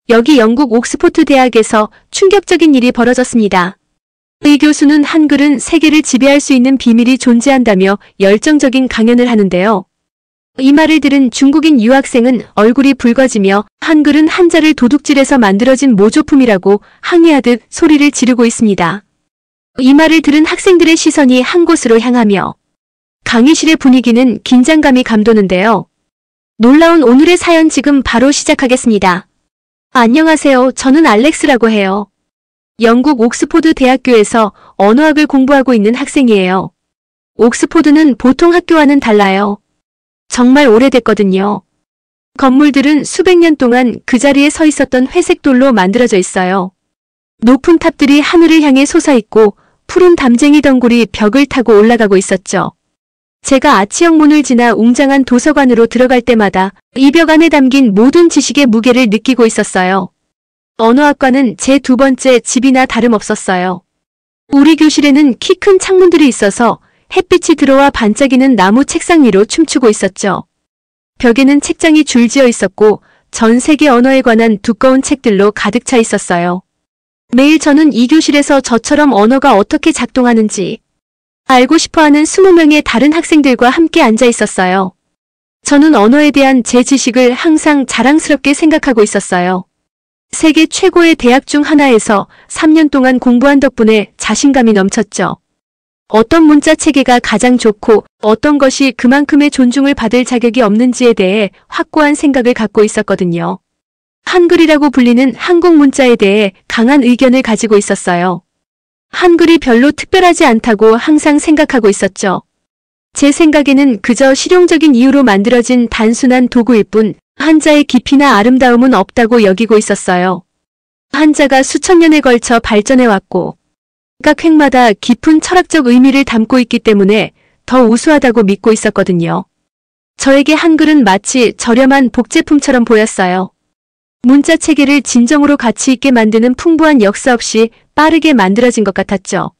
여기 영국 옥스포드 대학에서 충격적인 일이 벌어졌습니다. 이 교수는 한글은 세계를 지배할 수 있는 비밀이 존재한다며 열정적인 강연을 하는데요. 이 말을 들은 중국인 유학생은 얼굴이 붉어지며 한글은 한자를 도둑질해서 만들어진 모조품이라고 항의하듯 소리를 지르고 있습니다. 이 말을 들은 학생들의 시선이 한 곳으로 향하며 강의실의 분위기는 긴장감이 감도는데요. 놀라운 오늘의 사연 지금 바로 시작하겠습니다. 안녕하세요. 저는 알렉스라고 해요. 영국 옥스포드 대학교에서 언어학을 공부하고 있는 학생이에요. 옥스포드는 보통 학교와는 달라요. 정말 오래됐거든요. 건물들은 수백 년 동안 그 자리에 서 있었던 회색 돌로 만들어져 있어요. 높은 탑들이 하늘을 향해 솟아있고 푸른 담쟁이 덩굴이 벽을 타고 올라가고 있었죠. 제가 아치형 문을 지나 웅장한 도서관으로 들어갈 때마다 이 벽 안에 담긴 모든 지식의 무게를 느끼고 있었어요. 언어학과는 제 두 번째 집이나 다름없었어요. 우리 교실에는 키 큰 창문들이 있어서 햇빛이 들어와 반짝이는 나무 책상 위로 춤추고 있었죠. 벽에는 책장이 줄지어 있었고 전 세계 언어에 관한 두꺼운 책들로 가득 차 있었어요. 매일 저는 이 교실에서 저처럼 언어가 어떻게 작동하는지 알고 싶어하는 20명의 다른 학생들과 함께 앉아 있었어요. 저는 언어에 대한 제 지식을 항상 자랑스럽게 생각하고 있었어요. 세계 최고의 대학 중 하나에서 3년 동안 공부한 덕분에 자신감이 넘쳤죠. 어떤 문자 체계가 가장 좋고 어떤 것이 그만큼의 존중을 받을 자격이 없는지에 대해 확고한 생각을 갖고 있었거든요. 한글이라고 불리는 한국 문자에 대해 강한 의견을 가지고 있었어요. 한글이 별로 특별하지 않다고 항상 생각하고 있었죠. 제 생각에는 그저 실용적인 이유로 만들어진 단순한 도구일 뿐 한자의 깊이나 아름다움은 없다고 여기고 있었어요. 한자가 수천 년에 걸쳐 발전해왔고 각 획마다 깊은 철학적 의미를 담고 있기 때문에 더 우수하다고 믿고 있었거든요. 저에게 한글은 마치 저렴한 복제품처럼 보였어요. 문자 체계를 진정으로 가치 있게 만드는 풍부한 역사 없이 빠르게 만들어진 것 같았죠.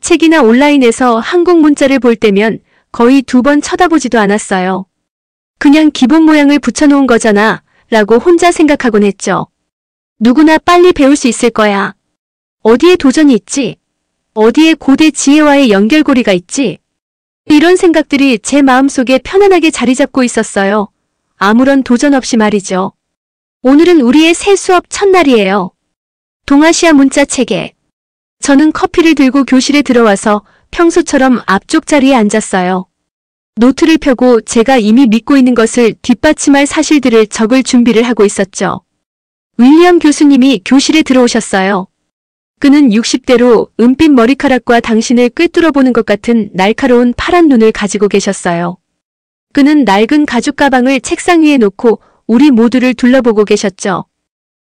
책이나 온라인에서 한국 문자를 볼 때면 거의 2번 쳐다보지도 않았어요. 그냥 기본 모양을 붙여놓은 거잖아 라고 혼자 생각하곤 했죠. 누구나 빨리 배울 수 있을 거야. 어디에 도전이 있지? 어디에 고대 지혜와의 연결고리가 있지? 이런 생각들이 제 마음속에 편안하게 자리 잡고 있었어요. 아무런 도전 없이 말이죠. 오늘은 우리의 새 수업 첫날이에요. 동아시아 문자 체계. 저는 커피를 들고 교실에 들어와서 평소처럼 앞쪽 자리에 앉았어요. 노트를 펴고 제가 이미 믿고 있는 것을 뒷받침할 사실들을 적을 준비를 하고 있었죠. 윌리엄 교수님이 교실에 들어오셨어요. 그는 60대로 은빛 머리카락과 당신을 꿰뚫어보는 것 같은 날카로운 파란 눈을 가지고 계셨어요. 그는 낡은 가죽 가방을 책상 위에 놓고 우리 모두를 둘러보고 계셨죠.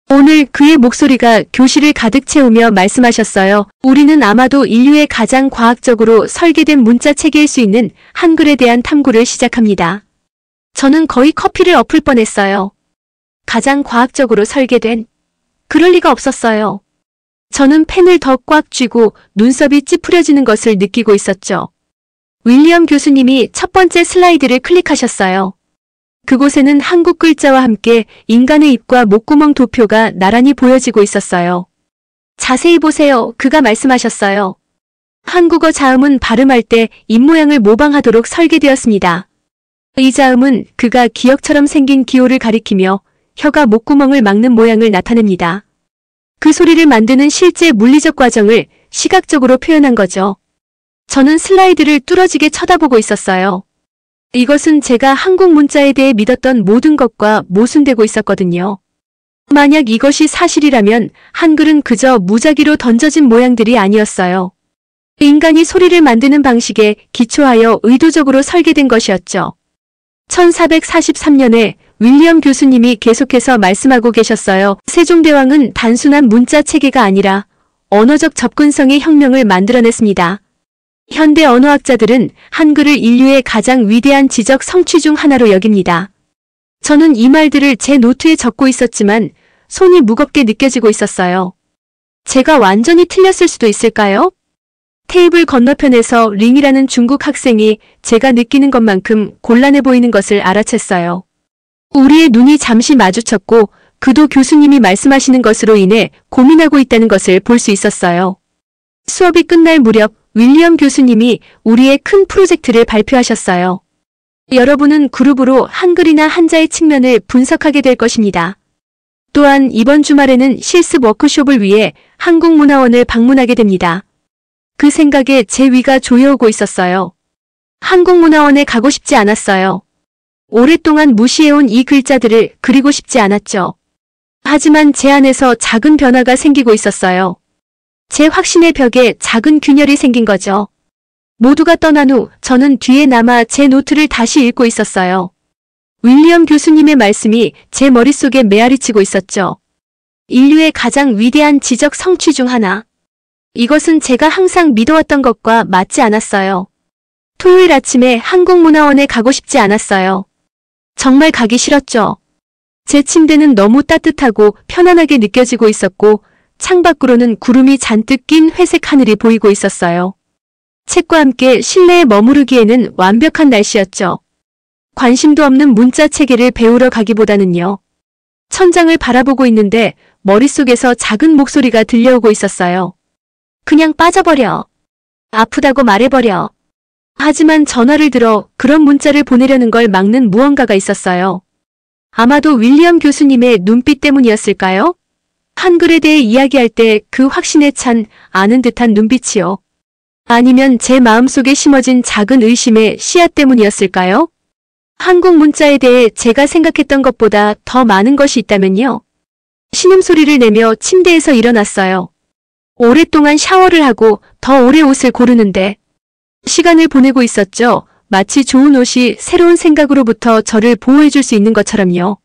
오늘 그의 목소리가 교실을 가득 채우며 말씀하셨어요. 우리는 아마도 인류의 가장 과학적으로 설계된 문자 체계일 수 있는 한글에 대한 탐구를 시작합니다. 저는 거의 커피를 엎을 뻔했어요. 가장 과학적으로 설계된? 그럴 리가 없었어요. 저는 펜을 더 꽉 쥐고 눈썹이 찌푸려지는 것을 느끼고 있었죠. 윌리엄 교수님이 첫 번째 슬라이드를 클릭하셨어요. 그곳에는 한국 글자와 함께 인간의 입과 목구멍 도표가 나란히 보여지고 있었어요. 자세히 보세요. 그가 말씀하셨어요. 한국어 자음은 발음할 때 입모양을 모방하도록 설계되었습니다. 이 자음은 그가 기역처럼 생긴 기호를 가리키며 혀가 목구멍을 막는 모양을 나타냅니다. 그 소리를 만드는 실제 물리적 과정을 시각적으로 표현한 거죠. 저는 슬라이드를 뚫어지게 쳐다보고 있었어요. 이것은 제가 한국 문자에 대해 믿었던 모든 것과 모순되고 있었거든요. 만약 이것이 사실이라면 한글은 그저 무작위로 던져진 모양들이 아니었어요. 인간이 소리를 만드는 방식에 기초하여 의도적으로 설계된 것이었죠. 1443년에 윌리엄 교수님이 계속해서 말씀하고 계셨어요. 세종대왕은 단순한 문자 체계가 아니라 언어적 접근성의 혁명을 만들어냈습니다. 현대 언어학자들은 한글을 인류의 가장 위대한 지적 성취 중 하나로 여깁니다. 저는 이 말들을 제 노트에 적고 있었지만 손이 무겁게 느껴지고 있었어요. 제가 완전히 틀렸을 수도 있을까요? 테이블 건너편에서 링이라는 중국 학생이 제가 느끼는 것만큼 곤란해 보이는 것을 알아챘어요. 우리의 눈이 잠시 마주쳤고 그도 교수님이 말씀하시는 것으로 인해 고민하고 있다는 것을 볼 수 있었어요. 수업이 끝날 무렵 윌리엄 교수님이 우리의 큰 프로젝트를 발표하셨어요. 여러분은 그룹으로 한글이나 한자의 측면을 분석하게 될 것입니다. 또한 이번 주말에는 실습 워크숍을 위해 한국문화원을 방문하게 됩니다. 그 생각에 제 위가 조여오고 있었어요. 한국문화원에 가고 싶지 않았어요. 오랫동안 무시해온 이 글자들을 그리고 싶지 않았죠. 하지만 제 안에서 작은 변화가 생기고 있었어요. 제 확신의 벽에 작은 균열이 생긴 거죠. 모두가 떠난 후 저는 뒤에 남아 제 노트를 다시 읽고 있었어요. 윌리엄 교수님의 말씀이 제 머릿속에 메아리치고 있었죠. 인류의 가장 위대한 지적 성취 중 하나. 이것은 제가 항상 믿어왔던 것과 맞지 않았어요. 토요일 아침에 한국문화원에 가고 싶지 않았어요. 정말 가기 싫었죠. 제 침대는 너무 따뜻하고 편안하게 느껴지고 있었고 창밖으로는 구름이 잔뜩 낀 회색 하늘이 보이고 있었어요. 책과 함께 실내에 머무르기에는 완벽한 날씨였죠. 관심도 없는 문자 체계를 배우러 가기보다는요. 천장을 바라보고 있는데 머릿속에서 작은 목소리가 들려오고 있었어요. 그냥 빠져버려. 아프다고 말해버려. 하지만 전화를 들어 그런 문자를 보내려는 걸 막는 무언가가 있었어요. 아마도 윌리엄 교수님의 눈빛 때문이었을까요? 한글에 대해 이야기할 때 그 확신에 찬 아는 듯한 눈빛이요. 아니면 제 마음속에 심어진 작은 의심의 씨앗 때문이었을까요? 한국 문자에 대해 제가 생각했던 것보다 더 많은 것이 있다면요. 신음소리를 내며 침대에서 일어났어요. 오랫동안 샤워를 하고 더 오래 옷을 고르는데 시간을 보내고 있었죠. 마치 좋은 옷이 새로운 생각으로부터 저를 보호해줄 수 있는 것처럼요.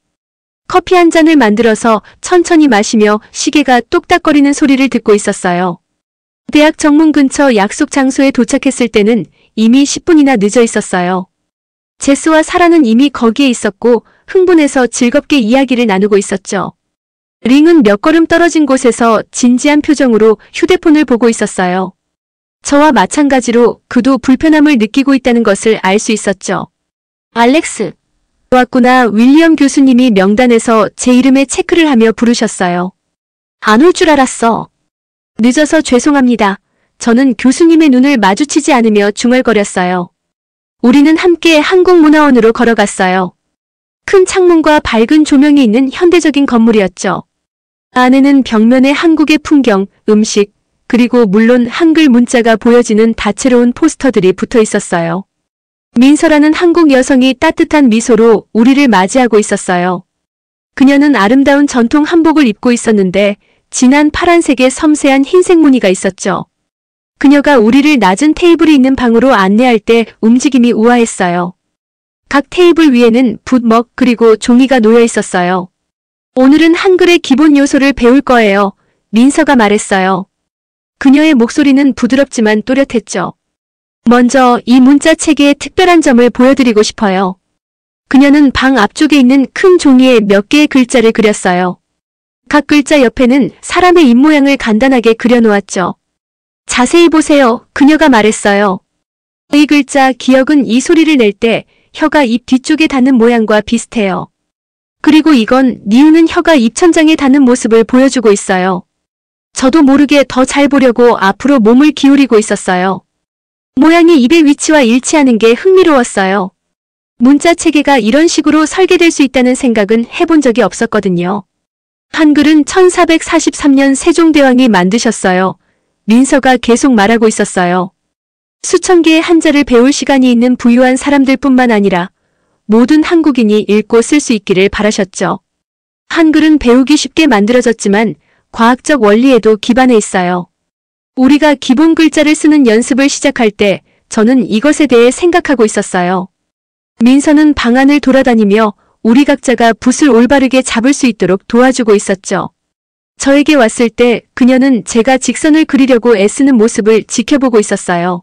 커피 한 잔을 만들어서 천천히 마시며 시계가 똑딱거리는 소리를 듣고 있었어요. 대학 정문 근처 약속 장소에 도착했을 때는 이미 10분이나 늦어 있었어요. 제스와 사라는 이미 거기에 있었고 흥분해서 즐겁게 이야기를 나누고 있었죠. 링은 몇 걸음 떨어진 곳에서 진지한 표정으로 휴대폰을 보고 있었어요. 저와 마찬가지로 그도 불편함을 느끼고 있다는 것을 알 수 있었죠. 알렉스. 왔구나. 윌리엄 교수님이 명단에서 제 이름에 체크를 하며 부르셨어요. 안 올 줄 알았어. 늦어서 죄송합니다. 저는 교수님의 눈을 마주치지 않으며 중얼거렸어요. 우리는 함께 한국문화원으로 걸어갔어요. 큰 창문과 밝은 조명이 있는 현대적인 건물이었죠. 안에는 벽면에 한국의 풍경, 음식, 그리고 물론 한글 문자가 보여지는 다채로운 포스터들이 붙어 있었어요. 민서라는 한국 여성이 따뜻한 미소로 우리를 맞이하고 있었어요. 그녀는 아름다운 전통 한복을 입고 있었는데 진한 파란색의 섬세한 흰색 무늬가 있었죠. 그녀가 우리를 낮은 테이블이 있는 방으로 안내할 때 움직임이 우아했어요. 각 테이블 위에는 붓먹 그리고 종이가 놓여 있었어요. 오늘은 한글의 기본 요소를 배울 거예요. 민서가 말했어요. 그녀의 목소리는 부드럽지만 또렷했죠. 먼저 이 문자 체계의 특별한 점을 보여드리고 싶어요. 그녀는 방 앞쪽에 있는 큰 종이에 몇 개의 글자를 그렸어요. 각 글자 옆에는 사람의 입모양을 간단하게 그려놓았죠. 자세히 보세요. 그녀가 말했어요. 이 글자 기억은 이 소리를 낼 때 혀가 입 뒤쪽에 닿는 모양과 비슷해요. 그리고 이건 니은은 혀가 입천장에 닿는 모습을 보여주고 있어요. 저도 모르게 더 잘 보려고 앞으로 몸을 기울이고 있었어요. 모양이 입의 위치와 일치하는 게 흥미로웠어요. 문자 체계가 이런 식으로 설계될 수 있다는 생각은 해본 적이 없었거든요. 한글은 1443년 세종대왕이 만드셨어요. 민서가 계속 말하고 있었어요. 수천 개의 한자를 배울 시간이 있는 부유한 사람들뿐만 아니라 모든 한국인이 읽고 쓸 수 있기를 바라셨죠. 한글은 배우기 쉽게 만들어졌지만 과학적 원리에도 기반해 있어요. 우리가 기본 글자를 쓰는 연습을 시작할 때 저는 이것에 대해 생각하고 있었어요. 민서는 방 안을 돌아다니며 우리 각자가 붓을 올바르게 잡을 수 있도록 도와주고 있었죠. 저에게 왔을 때 그녀는 제가 직선을 그리려고 애쓰는 모습을 지켜보고 있었어요.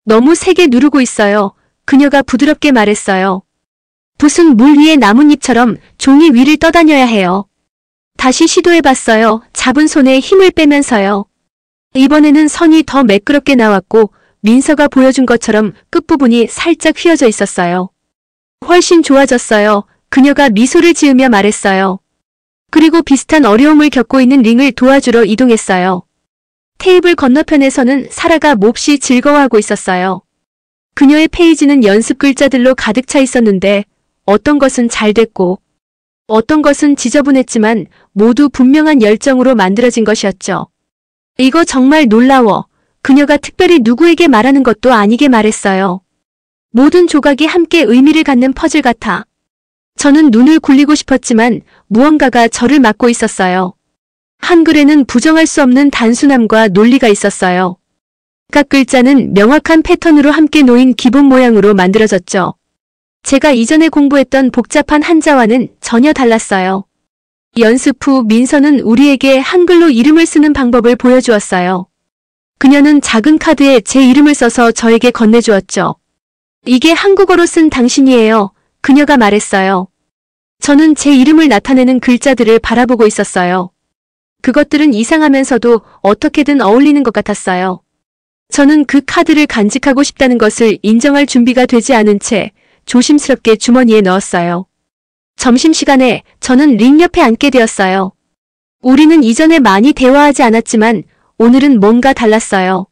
너무 세게 누르고 있어요. 그녀가 부드럽게 말했어요. 붓은 물 위에 나뭇잎처럼 종이 위를 떠다녀야 해요. 다시 시도해봤어요. 잡은 손에 힘을 빼면서요. 이번에는 선이 더 매끄럽게 나왔고 민서가 보여준 것처럼 끝부분이 살짝 휘어져 있었어요. 훨씬 좋아졌어요. 그녀가 미소를 지으며 말했어요. 그리고 비슷한 어려움을 겪고 있는 링을 도와주러 이동했어요. 테이블 건너편에서는 사라가 몹시 즐거워하고 있었어요. 그녀의 페이지는 연습 글자들로 가득 차 있었는데 어떤 것은 잘 됐고 어떤 것은 지저분했지만 모두 분명한 열정으로 만들어진 것이었죠. 이거 정말 놀라워. 그녀가 특별히 누구에게 말하는 것도 아니게 말했어요. 모든 조각이 함께 의미를 갖는 퍼즐 같아. 저는 눈을 굴리고 싶었지만 무언가가 저를 막고 있었어요. 한글에는 부정할 수 없는 단순함과 논리가 있었어요. 각 글자는 명확한 패턴으로 함께 놓인 기본 모양으로 만들어졌죠. 제가 이전에 공부했던 복잡한 한자와는 전혀 달랐어요. 연습 후 민서는 우리에게 한글로 이름을 쓰는 방법을 보여주었어요. 그녀는 작은 카드에 제 이름을 써서 저에게 건네주었죠. 이게 한국어로 쓴 당신이에요. 그녀가 말했어요. 저는 제 이름을 나타내는 글자들을 바라보고 있었어요. 그것들은 이상하면서도 어떻게든 어울리는 것 같았어요. 저는 그 카드를 간직하고 싶다는 것을 인정할 준비가 되지 않은 채 조심스럽게 주머니에 넣었어요. 점심시간에 저는 링 옆에 앉게 되었어요. 우리는 이전에 많이 대화하지 않았지만 오늘은 뭔가 달랐어요.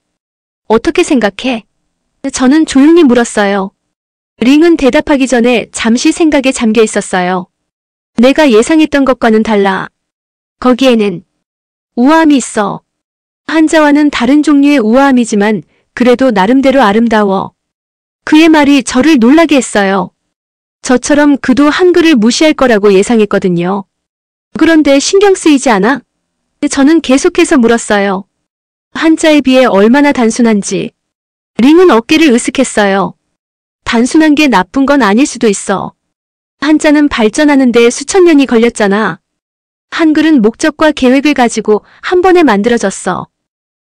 어떻게 생각해? 저는 조용히 물었어요. 링은 대답하기 전에 잠시 생각에 잠겨 있었어요. 내가 예상했던 것과는 달라. 거기에는 우아함이 있어. 한자와는 다른 종류의 우아함이지만 그래도 나름대로 아름다워. 그의 말이 저를 놀라게 했어요. 저처럼 그도 한글을 무시할 거라고 예상했거든요. 그런데 신경 쓰이지 않아? 저는 계속해서 물었어요. 한자에 비해 얼마나 단순한지. 링은 어깨를 으쓱했어요. 단순한 게 나쁜 건 아닐 수도 있어. 한자는 발전하는 데 수천 년이 걸렸잖아. 한글은 목적과 계획을 가지고 한 번에 만들어졌어.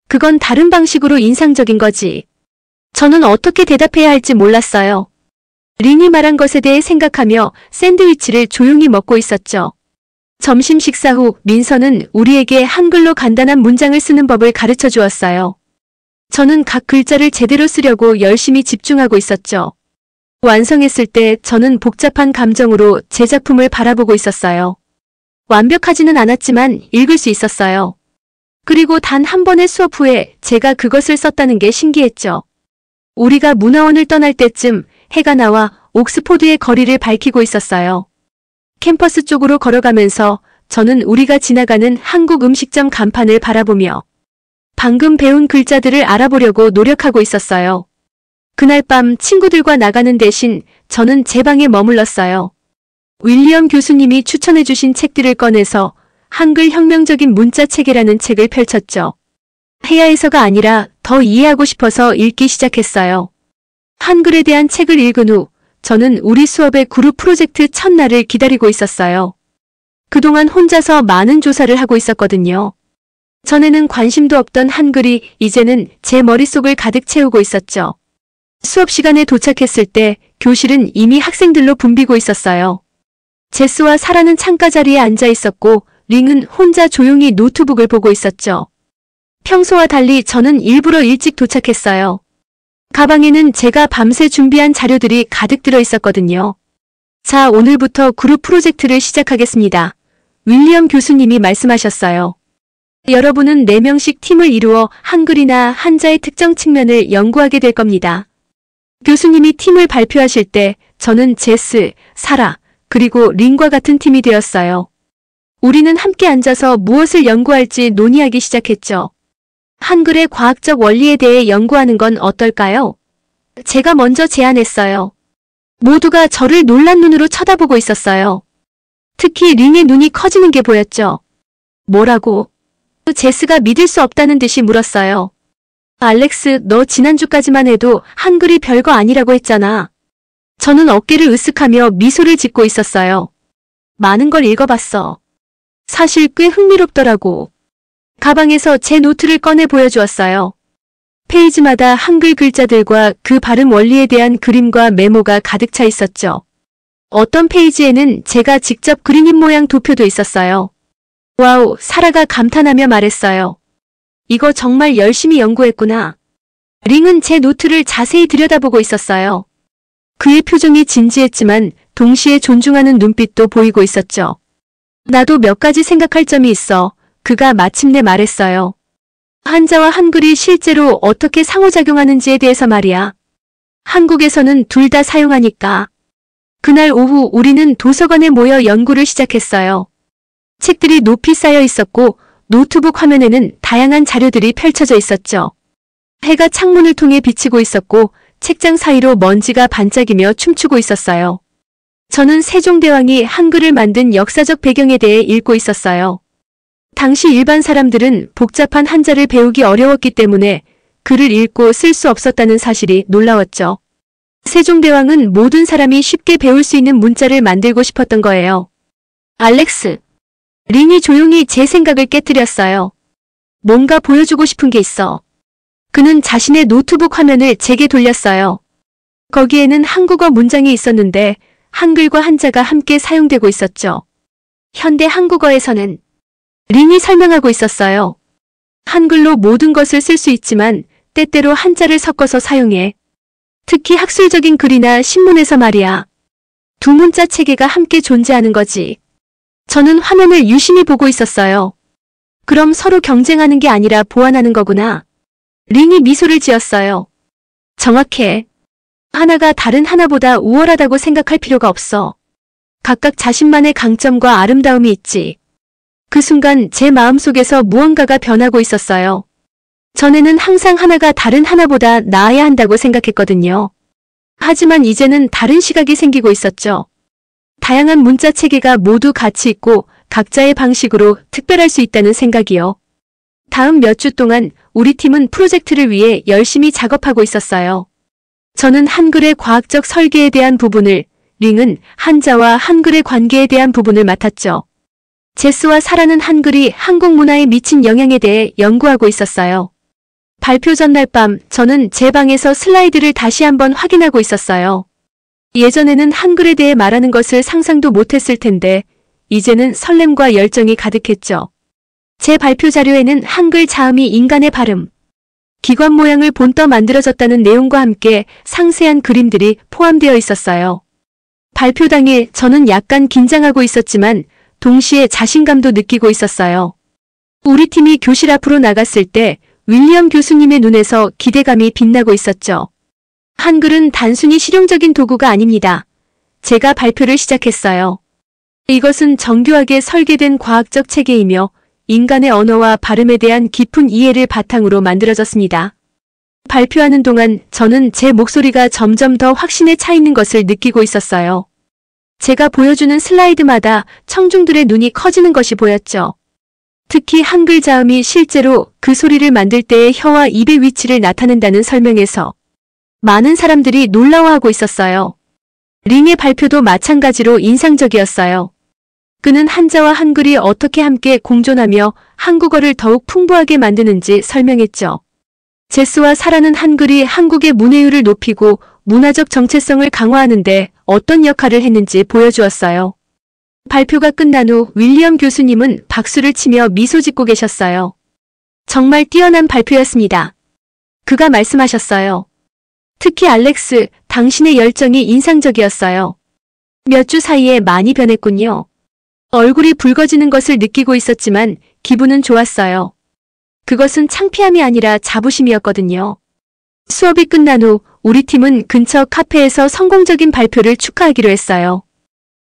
그건 다른 방식으로 인상적인 거지. 저는 어떻게 대답해야 할지 몰랐어요. 링이 말한 것에 대해 생각하며 샌드위치를 조용히 먹고 있었죠. 점심 식사 후 민서는 우리에게 한글로 간단한 문장을 쓰는 법을 가르쳐 주었어요. 저는 각 글자를 제대로 쓰려고 열심히 집중하고 있었죠. 완성했을 때 저는 복잡한 감정으로 제 작품을 바라보고 있었어요. 완벽하지는 않았지만 읽을 수 있었어요. 그리고 단 한 번의 수업 후에 제가 그것을 썼다는 게 신기했죠. 우리가 문화원을 떠날 때쯤 해가 나와 옥스포드의 거리를 밝히고 있었어요. 캠퍼스 쪽으로 걸어가면서 저는 우리가 지나가는 한국 음식점 간판을 바라보며 방금 배운 글자들을 알아보려고 노력하고 있었어요. 그날 밤 친구들과 나가는 대신 저는 제 방에 머물렀어요. 윌리엄 교수님이 추천해주신 책들을 꺼내서 한글 혁명적인 문자 체계라는 책을 펼쳤죠. 해야해서가 아니라 더 이해하고 싶어서 읽기 시작했어요. 한글에 대한 책을 읽은 후 저는 우리 수업의 그룹 프로젝트 첫날을 기다리고 있었어요. 그동안 혼자서 많은 조사를 하고 있었거든요. 전에는 관심도 없던 한글이 이제는 제 머릿속을 가득 채우고 있었죠. 수업 시간에 도착했을 때 교실은 이미 학생들로 붐비고 있었어요. 제스와 사라는 창가 자리에 앉아 있었고 링은 혼자 조용히 노트북을 보고 있었죠. 평소와 달리 저는 일부러 일찍 도착했어요. 가방에는 제가 밤새 준비한 자료들이 가득 들어 있었거든요. 자, 오늘부터 그룹 프로젝트를 시작하겠습니다. 윌리엄 교수님이 말씀하셨어요. 여러분은 4명씩 팀을 이루어 한글이나 한자의 특정 측면을 연구하게 될 겁니다. 교수님이 팀을 발표하실 때 저는 제스, 사라, 그리고 링과 같은 팀이 되었어요. 우리는 함께 앉아서 무엇을 연구할지 논의하기 시작했죠. 한글의 과학적 원리에 대해 연구하는 건 어떨까요? 제가 먼저 제안했어요. 모두가 저를 놀란 눈으로 쳐다보고 있었어요. 특히 링의 눈이 커지는 게 보였죠. 뭐라고? 제스가 믿을 수 없다는 듯이 물었어요. 알렉스, 너 지난주까지만 해도 한글이 별거 아니라고 했잖아. 저는 어깨를 으쓱하며 미소를 짓고 있었어요. 많은 걸 읽어봤어. 사실 꽤 흥미롭더라고. 가방에서 제 노트를 꺼내 보여주었어요. 페이지마다 한글 글자들과 그 발음 원리에 대한 그림과 메모가 가득 차 있었죠. 어떤 페이지에는 제가 직접 그린 입 모양 도표도 있었어요. 와우, 사라가 감탄하며 말했어요. 이거 정말 열심히 연구했구나. 링은 제 노트를 자세히 들여다보고 있었어요. 그의 표정이 진지했지만 동시에 존중하는 눈빛도 보이고 있었죠. 나도 몇 가지 생각할 점이 있어. 그가 마침내 말했어요. 한자와 한글이 실제로 어떻게 상호작용하는지에 대해서 말이야. 한국에서는 둘 다 사용하니까. 그날 오후 우리는 도서관에 모여 연구를 시작했어요. 책들이 높이 쌓여 있었고 노트북 화면에는 다양한 자료들이 펼쳐져 있었죠. 해가 창문을 통해 비치고 있었고 책장 사이로 먼지가 반짝이며 춤추고 있었어요. 저는 세종대왕이 한글을 만든 역사적 배경에 대해 읽고 있었어요. 당시 일반 사람들은 복잡한 한자를 배우기 어려웠기 때문에 글을 읽고 쓸 수 없었다는 사실이 놀라웠죠. 세종대왕은 모든 사람이 쉽게 배울 수 있는 문자를 만들고 싶었던 거예요. 알렉스. 린이 조용히 제 생각을 깨뜨렸어요. 뭔가 보여주고 싶은 게 있어. 그는 자신의 노트북 화면을 제게 돌렸어요. 거기에는 한국어 문장이 있었는데 한글과 한자가 함께 사용되고 있었죠. 현대 한국어에서는 린이 설명하고 있었어요. 한글로 모든 것을 쓸 수 있지만 때때로 한자를 섞어서 사용해. 특히 학술적인 글이나 신문에서 말이야. 두 문자 체계가 함께 존재하는 거지. 저는 화면을 유심히 보고 있었어요. 그럼 서로 경쟁하는 게 아니라 보완하는 거구나. 린이 미소를 지었어요. 정확해. 하나가 다른 하나보다 우월하다고 생각할 필요가 없어. 각각 자신만의 강점과 아름다움이 있지. 그 순간 제 마음속에서 무언가가 변하고 있었어요. 전에는 항상 하나가 다른 하나보다 나아야 한다고 생각했거든요. 하지만 이제는 다른 시각이 생기고 있었죠. 다양한 문자 체계가 모두 가치 있고 각자의 방식으로 특별할 수 있다는 생각이요. 다음 몇 주 동안 우리 팀은 프로젝트를 위해 열심히 작업하고 있었어요. 저는 한글의 과학적 설계에 대한 부분을, 링은 한자와 한글의 관계에 대한 부분을 맡았죠. 제스와 사라는 한글이 한국 문화에 미친 영향에 대해 연구하고 있었어요. 발표 전날 밤 저는 제 방에서 슬라이드를 다시 한번 확인하고 있었어요. 예전에는 한글에 대해 말하는 것을 상상도 못했을 텐데 이제는 설렘과 열정이 가득했죠. 제 발표 자료에는 한글 자음이 인간의 발음, 기관 모양을 본떠 만들어졌다는 내용과 함께 상세한 그림들이 포함되어 있었어요. 발표 당일 저는 약간 긴장하고 있었지만 동시에 자신감도 느끼고 있었어요. 우리 팀이 교실 앞으로 나갔을 때 윌리엄 교수님의 눈에서 기대감이 빛나고 있었죠. 한글은 단순히 실용적인 도구가 아닙니다. 제가 발표를 시작했어요. 이것은 정교하게 설계된 과학적 체계이며 인간의 언어와 발음에 대한 깊은 이해를 바탕으로 만들어졌습니다. 발표하는 동안 저는 제 목소리가 점점 더 확신에 차 있는 것을 느끼고 있었어요. 제가 보여주는 슬라이드마다 청중들의 눈이 커지는 것이 보였죠. 특히 한글 자음이 실제로 그 소리를 만들 때의 혀와 입의 위치를 나타낸다는 설명에서 많은 사람들이 놀라워하고 있었어요. 링의 발표도 마찬가지로 인상적이었어요. 그는 한자와 한글이 어떻게 함께 공존하며 한국어를 더욱 풍부하게 만드는지 설명했죠. 제스와 사라는 한글이 한국의 문해율을 높이고 문화적 정체성을 강화하는데 어떤 역할을 했는지 보여주었어요. 발표가 끝난 후 윌리엄 교수님은 박수를 치며 미소 짓고 계셨어요. 정말 뛰어난 발표였습니다. 그가 말씀하셨어요. 특히 알렉스, 당신의 열정이 인상적이었어요. 몇 주 사이에 많이 변했군요. 얼굴이 붉어지는 것을 느끼고 있었지만 기분은 좋았어요. 그것은 창피함이 아니라 자부심이었거든요. 수업이 끝난 후 우리 팀은 근처 카페에서 성공적인 발표를 축하하기로 했어요.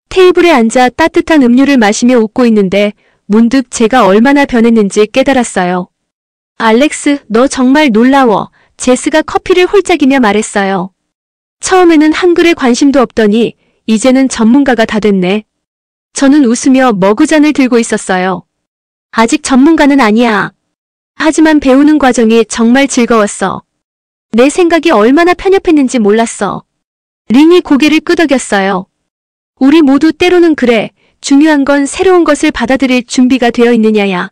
테이블에 앉아 따뜻한 음료를 마시며 웃고 있는데 문득 제가 얼마나 변했는지 깨달았어요. 알렉스, 너 정말 놀라워. 제스가 커피를 홀짝이며 말했어요. 처음에는 한글에 관심도 없더니 이제는 전문가가 다 됐네. 저는 웃으며 머그잔을 들고 있었어요. 아직 전문가는 아니야. 하지만 배우는 과정이 정말 즐거웠어. 내 생각이 얼마나 편협했는지 몰랐어. 링이 고개를 끄덕였어요. 우리 모두 때로는 그래. 중요한 건 새로운 것을 받아들일 준비가 되어 있느냐야.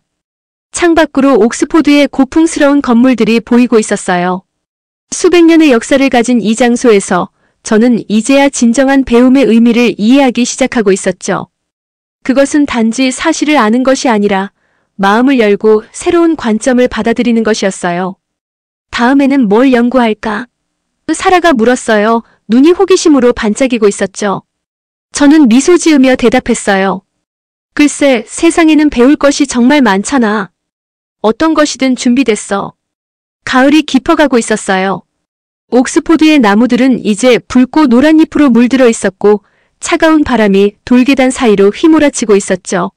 창밖으로 옥스포드의 고풍스러운 건물들이 보이고 있었어요. 수백 년의 역사를 가진 이 장소에서 저는 이제야 진정한 배움의 의미를 이해하기 시작하고 있었죠. 그것은 단지 사실을 아는 것이 아니라 마음을 열고 새로운 관점을 받아들이는 것이었어요. 다음에는 뭘 연구할까? 사라가 물었어요. 눈이 호기심으로 반짝이고 있었죠. 저는 미소 지으며 대답했어요. 글쎄, 세상에는 배울 것이 정말 많잖아. 어떤 것이든 준비됐어. 가을이 깊어가고 있었어요. 옥스포드의 나무들은 이제 붉고 노란 잎으로 물들어 있었고 차가운 바람이 돌계단 사이로 휘몰아치고 있었죠.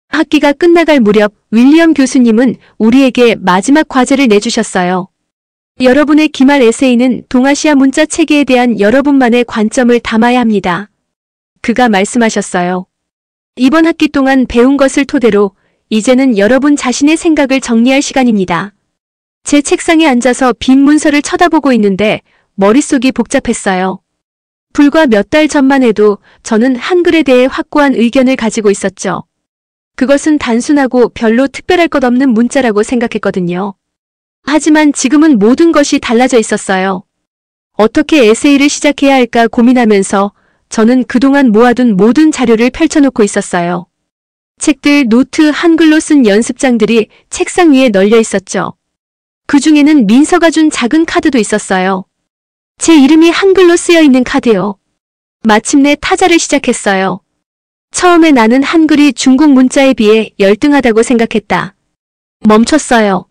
학기가 끝나갈 무렵 윌리엄 교수님은 우리에게 마지막 과제를 내주셨어요. 여러분의 기말 에세이는 동아시아 문자 체계에 대한 여러분만의 관점을 담아야 합니다. 그가 말씀하셨어요. 이번 학기 동안 배운 것을 토대로 이제는 여러분 자신의 생각을 정리할 시간입니다. 제 책상에 앉아서 빈 문서를 쳐다보고 있는데 머릿속이 복잡했어요. 불과 몇 달 전만 해도 저는 한글에 대해 확고한 의견을 가지고 있었죠. 그것은 단순하고 별로 특별할 것 없는 문자라고 생각했거든요. 하지만 지금은 모든 것이 달라져 있었어요. 어떻게 에세이를 시작해야 할까 고민하면서 저는 그동안 모아둔 모든 자료를 펼쳐놓고 있었어요. 책들, 노트, 한글로 쓴 연습장들이 책상 위에 널려 있었죠. 그 중에는 민서가 준 작은 카드도 있었어요. 제 이름이 한글로 쓰여 있는 카드요. 마침내 타자를 시작했어요. 처음에 나는 한글이 중국 문자에 비해 열등하다고 생각했다. 멈췄어요.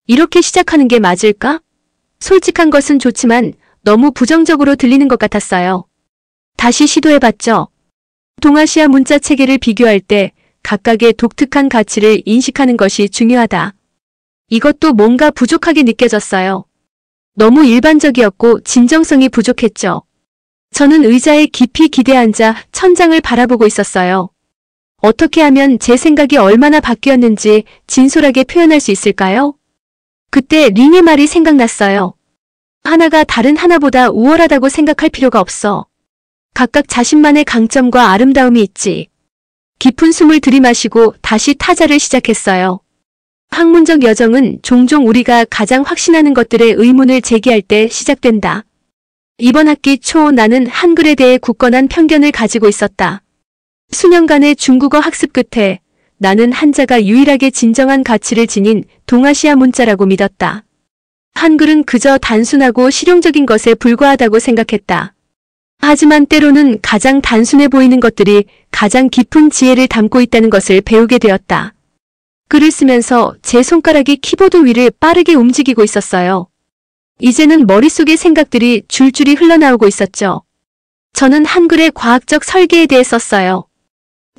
이렇게 시작하는 게 맞을까? 솔직한 것은 좋지만 너무 부정적으로 들리는 것 같았어요. 다시 시도해봤죠. 동아시아 문자 체계를 비교할 때 각각의 독특한 가치를 인식하는 것이 중요하다. 이것도 뭔가 부족하게 느껴졌어요. 너무 일반적이었고 진정성이 부족했죠. 저는 의자에 깊이 기대앉아 천장을 바라보고 있었어요. 어떻게 하면 제 생각이 얼마나 바뀌었는지 진솔하게 표현할 수 있을까요? 그때 링의 말이 생각났어요. 하나가 다른 하나보다 우월하다고 생각할 필요가 없어. 각각 자신만의 강점과 아름다움이 있지. 깊은 숨을 들이마시고 다시 타자를 시작했어요. 학문적 여정은 종종 우리가 가장 확신하는 것들의 의문을 제기할 때 시작된다. 이번 학기 초 나는 한글에 대해 굳건한 편견을 가지고 있었다. 수년간의 중국어 학습 끝에 나는 한자가 유일하게 진정한 가치를 지닌 동아시아 문자라고 믿었다. 한글은 그저 단순하고 실용적인 것에 불과하다고 생각했다. 하지만 때로는 가장 단순해 보이는 것들이 가장 깊은 지혜를 담고 있다는 것을 배우게 되었다. 글을 쓰면서 제 손가락이 키보드 위를 빠르게 움직이고 있었어요. 이제는 머릿속의 생각들이 줄줄이 흘러나오고 있었죠. 저는 한글의 과학적 설계에 대해 썼어요.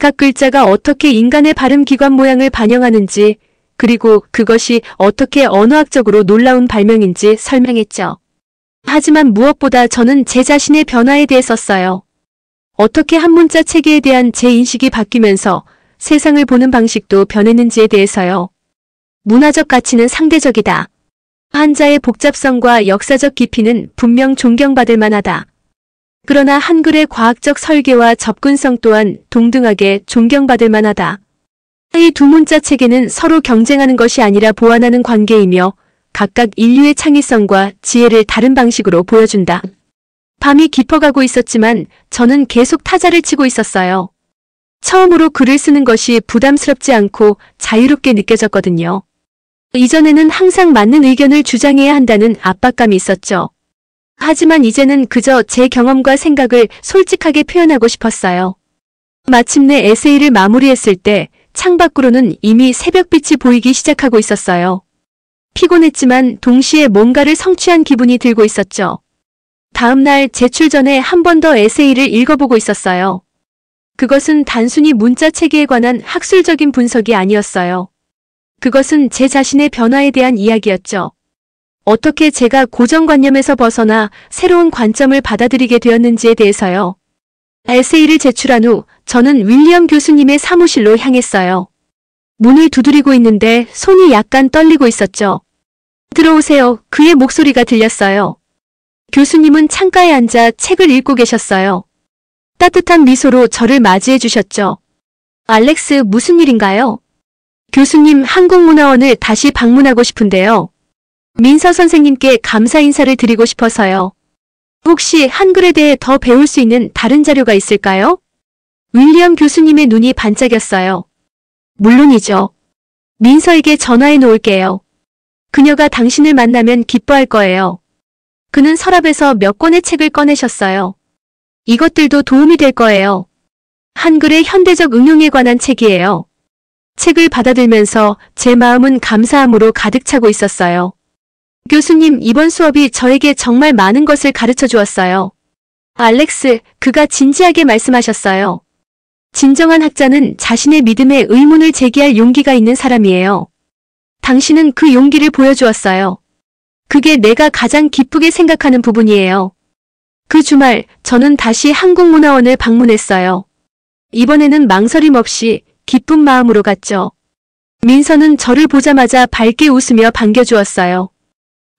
각 글자가 어떻게 인간의 발음 기관 모양을 반영하는지, 그리고 그것이 어떻게 언어학적으로 놀라운 발명인지 설명했죠. 하지만 무엇보다 저는 제 자신의 변화에 대해 썼어요. 어떻게 한문자 체계에 대한 제 인식이 바뀌면서 세상을 보는 방식도 변했는지에 대해서요. 문화적 가치는 상대적이다. 한자의 복잡성과 역사적 깊이는 분명 존경받을 만하다. 그러나 한글의 과학적 설계와 접근성 또한 동등하게 존경받을 만하다. 이 두 문자 체계는 서로 경쟁하는 것이 아니라 보완하는 관계이며 각각 인류의 창의성과 지혜를 다른 방식으로 보여준다. 밤이 깊어가고 있었지만 저는 계속 타자를 치고 있었어요. 처음으로 글을 쓰는 것이 부담스럽지 않고 자유롭게 느껴졌거든요. 이전에는 항상 맞는 의견을 주장해야 한다는 압박감이 있었죠. 하지만 이제는 그저 제 경험과 생각을 솔직하게 표현하고 싶었어요. 마침내 에세이를 마무리했을 때 창밖으로는 이미 새벽빛이 보이기 시작하고 있었어요. 피곤했지만 동시에 뭔가를 성취한 기분이 들고 있었죠. 다음 날 제출 전에 한 번 더 에세이를 읽어보고 있었어요. 그것은 단순히 문자 체계에 관한 학술적인 분석이 아니었어요. 그것은 제 자신의 변화에 대한 이야기였죠. 어떻게 제가 고정관념에서 벗어나 새로운 관점을 받아들이게 되었는지에 대해서요. 에세이를 제출한 후 저는 윌리엄 교수님의 사무실로 향했어요. 문을 두드리고 있는데 손이 약간 떨리고 있었죠. 들어오세요. 그의 목소리가 들렸어요. 교수님은 창가에 앉아 책을 읽고 계셨어요. 따뜻한 미소로 저를 맞이해 주셨죠. 알렉스, 무슨 일인가요? 교수님, 한국문화원을 다시 방문하고 싶은데요. 민서 선생님께 감사 인사를 드리고 싶어서요. 혹시 한글에 대해 더 배울 수 있는 다른 자료가 있을까요? 윌리엄 교수님의 눈이 반짝였어요. 물론이죠. 민서에게 전화해 놓을게요. 그녀가 당신을 만나면 기뻐할 거예요. 그는 서랍에서 몇 권의 책을 꺼내셨어요. 이것들도 도움이 될 거예요. 한글의 현대적 응용에 관한 책이에요. 책을 받아들면서 제 마음은 감사함으로 가득 차고 있었어요. 교수님, 이번 수업이 저에게 정말 많은 것을 가르쳐 주었어요. 알렉스, 그가 진지하게 말씀하셨어요. 진정한 학자는 자신의 믿음에 의문을 제기할 용기가 있는 사람이에요. 당신은 그 용기를 보여주었어요. 그게 내가 가장 기쁘게 생각하는 부분이에요. 그 주말 저는 다시 한국문화원을 방문했어요. 이번에는 망설임 없이 기쁜 마음으로 갔죠. 민서는 저를 보자마자 밝게 웃으며 반겨주었어요.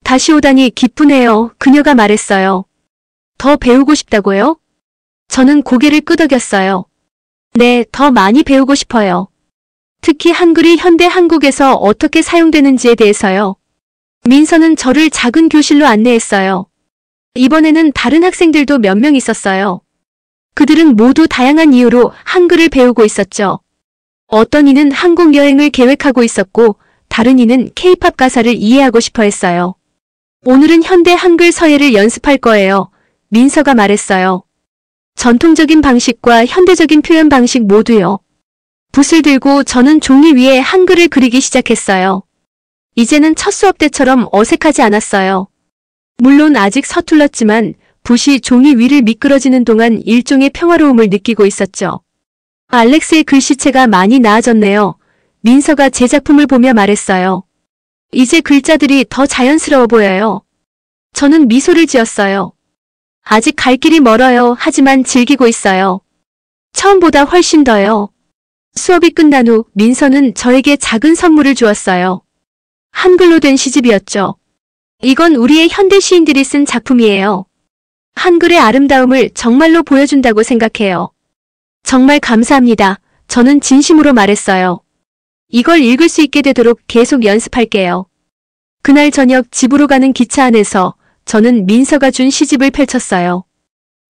다시 오다니 기쁘네요. 그녀가 말했어요. 더 배우고 싶다고요? 저는 고개를 끄덕였어요. 네, 더 많이 배우고 싶어요. 특히 한글이 현대 한국에서 어떻게 사용되는지에 대해서요. 민서는 저를 작은 교실로 안내했어요. 이번에는 다른 학생들도 몇 명 있었어요. 그들은 모두 다양한 이유로 한글을 배우고 있었죠. 어떤 이는 한국 여행을 계획하고 있었고, 다른 이는 K-팝 가사를 이해하고 싶어 했어요. 오늘은 현대 한글 서예를 연습할 거예요. 민서가 말했어요. 전통적인 방식과 현대적인 표현 방식 모두요. 붓을 들고 저는 종이 위에 한글을 그리기 시작했어요. 이제는 첫 수업 때처럼 어색하지 않았어요. 물론 아직 서툴렀지만 붓이 종이 위를 미끄러지는 동안 일종의 평화로움을 느끼고 있었죠. 알렉스의 글씨체가 많이 나아졌네요. 민서가 제 작품을 보며 말했어요. 이제 글자들이 더 자연스러워 보여요. 저는 미소를 지었어요. 아직 갈 길이 멀어요. 하지만 즐기고 있어요. 처음보다 훨씬 더요. 수업이 끝난 후 민서는 저에게 작은 선물을 주었어요. 한글로 된 시집이었죠. 이건 우리의 현대 시인들이 쓴 작품이에요. 한글의 아름다움을 정말로 보여준다고 생각해요. 정말 감사합니다. 저는 진심으로 말했어요. 이걸 읽을 수 있게 되도록 계속 연습할게요. 그날 저녁 집으로 가는 기차 안에서 저는 민서가 준 시집을 펼쳤어요.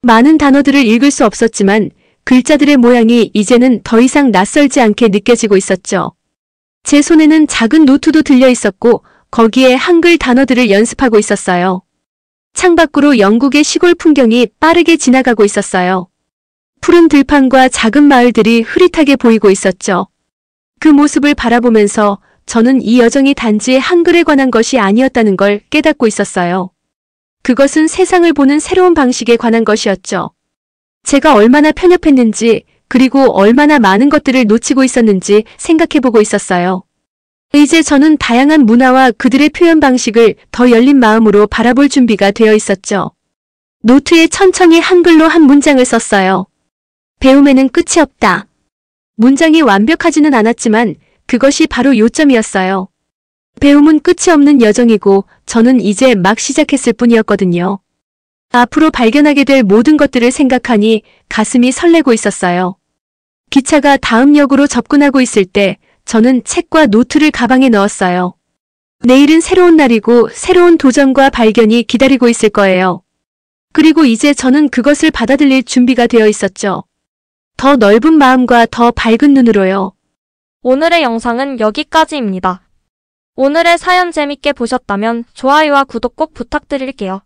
많은 단어들을 읽을 수 없었지만 글자들의 모양이 이제는 더 이상 낯설지 않게 느껴지고 있었죠. 제 손에는 작은 노트도 들려 있었고 거기에 한글 단어들을 연습하고 있었어요. 창밖으로 영국의 시골 풍경이 빠르게 지나가고 있었어요. 푸른 들판과 작은 마을들이 흐릿하게 보이고 있었죠. 그 모습을 바라보면서 저는 이 여정이 단지 한글에 관한 것이 아니었다는 걸 깨닫고 있었어요. 그것은 세상을 보는 새로운 방식에 관한 것이었죠. 제가 얼마나 편협했는지 그리고 얼마나 많은 것들을 놓치고 있었는지 생각해보고 있었어요. 이제 저는 다양한 문화와 그들의 표현 방식을 더 열린 마음으로 바라볼 준비가 되어 있었죠. 노트에 천천히 한글로 한 문장을 썼어요. 배움에는 끝이 없다. 문장이 완벽하지는 않았지만 그것이 바로 요점이었어요. 배움은 끝이 없는 여정이고 저는 이제 막 시작했을 뿐이었거든요. 앞으로 발견하게 될 모든 것들을 생각하니 가슴이 설레고 있었어요. 기차가 다음 역으로 접근하고 있을 때 저는 책과 노트를 가방에 넣었어요. 내일은 새로운 날이고 새로운 도전과 발견이 기다리고 있을 거예요. 그리고 이제 저는 그것을 받아들일 준비가 되어 있었죠. 더 넓은 마음과 더 밝은 눈으로요. 오늘의 영상은 여기까지입니다. 오늘의 사연 재밌게 보셨다면 좋아요와 구독 꼭 부탁드릴게요.